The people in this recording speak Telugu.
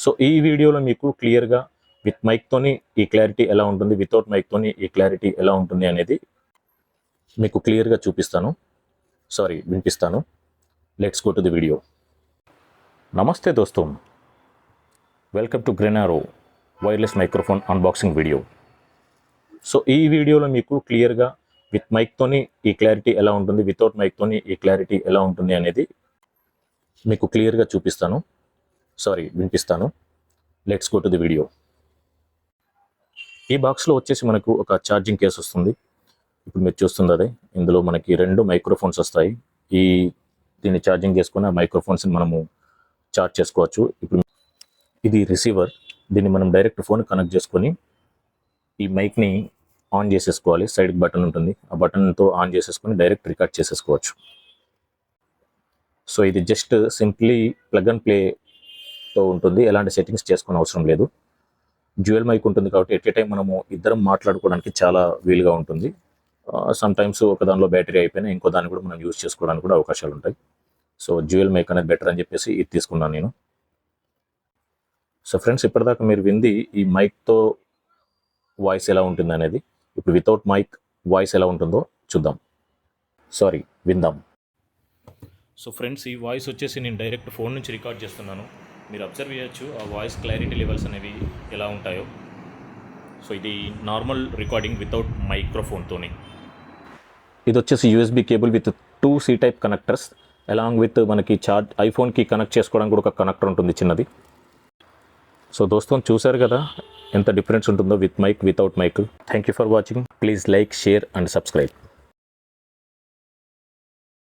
సో ఈ వీడియోలో మీకు క్లియర్గా విత్ మైక్తోని ఈ క్లారిటీ ఎలా ఉంటుంది, వితౌట్ మైక్తోని ఈ క్లారిటీ ఎలా ఉంటుంది అనేది మీకు క్లియర్గా వినిపిస్తాను. Let's go to the video. నమస్తే దోస్తో, welcome to Grenaro wireless microphone unboxing video. So ఈ వీడియోలో మీకు క్లియర్గా విత్ మైక్తోని ఈ క్లారిటీ ఎలా ఉంటుంది, వితౌట్ మైక్తోని ఈ క్లారిటీ ఎలా ఉంటుంది అనేది మీకు క్లియర్గా వినిపిస్తాను. Let's go to the video. ఈ బాక్స్లో వచ్చేసి మనకు ఒక ఛార్జింగ్ కేస్ వస్తుంది. ఇప్పుడు మీరు చూస్తుంది అదే. ఇందులో మనకి 2 మైక్రోఫోన్స్ వస్తాయి. దీన్ని ఛార్జింగ్ చేసుకుని ఆ మైక్రోఫోన్స్ని మనము చార్జ్ చేసుకోవచ్చు. ఇప్పుడు ఇది రిసీవర్. దీన్ని మనం డైరెక్ట్ ఫోన్ కనెక్ట్ చేసుకొని ఈ మైక్ని ఆన్ చేసేసుకోవాలి. సైడ్కి బటన్ ఉంటుంది, ఆ బటన్తో ఆన్ చేసేసుకొని డైరెక్ట్ రికార్డ్ చేసేసుకోవచ్చు. సో ఇది జస్ట్ సింప్లీ ప్లగ్ అండ్ ప్లేతో ఉంటుంది. ఎలాంటి సెట్టింగ్స్ చేసుకునే అవసరం లేదు. డ్యూయల్ మైక్ ఉంటుంది కాబట్టి ఎట్ ఏ టైం మనము ఇద్దరం మాట్లాడుకోవడానికి చాలా వీలుగా ఉంటుంది. సమ్ టైమ్స్ ఒక దానిలో బ్యాటరీ అయిపోయినా ఇంకో దాన్ని కూడా మనం యూజ్ చేసుకోవడానికి కూడా అవకాశాలు ఉంటాయి. సో డ్యూయల్ మైక్ అనేది బెటర్ అని చెప్పేసి ఇది తీసుకున్నాను నేను. సో ఫ్రెండ్స్, ఇప్పటిదాకా మీరు వింది ఈ మైక్తో వాయిస్ ఎలా ఉంటుంది అనేది. ఇప్పుడు వితౌట్ మైక్ వాయిస్ ఎలా ఉంటుందో విందాం. సో ఫ్రెండ్స్, ఈ వాయిస్ వచ్చేసి నేను డైరెక్ట్ ఫోన్ నుంచి రికార్డ్ చేస్తున్నాను. మీరు అబ్జర్వ్ చేయొచ్చు ఆ వాయిస్ క్లారిటీ లెవెల్స్ అనేవి ఎలా ఉంటాయో. సో ఇది నార్మల్ రికార్డింగ్ వితౌట్ మైక్రోఫోన్తోనే. ఇది వచ్చేసి USB cable with 2 C type connectors along with మనకి ఐఫోన్కి కనెక్ట్ చేసుకోవడానికి కూడా ఒక కనెక్టర్ ఉంటుంది చిన్నది. సో దోస్తో చూసారు కదా ఎంత డిఫరెన్స్ ఉంటుందో with mic, without mic. Thank you for watching. Please like, share and subscribe.